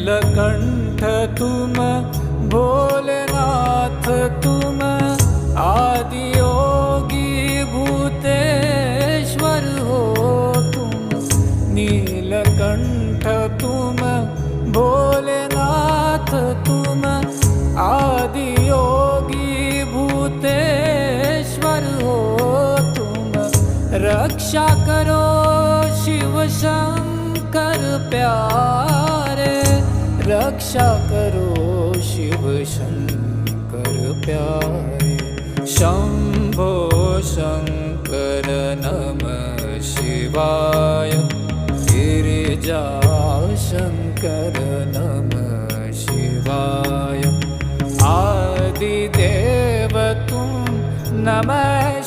नीलकंठ तुम भोलेनाथ तुम आदियोगी भूतेश्वर हो तुम। नीलकंठ तुम भोलेनाथ तुम आदियोगी भूतेश्वर हो तुम। रक्षा करो शिव शंकर प्यारे, रक्षा करो शिव शंकर प्यारे। शंभो शंकर नमः शिवाय, गिरिजा शंकर नमः शिवाय। आदिदेव तुम नमः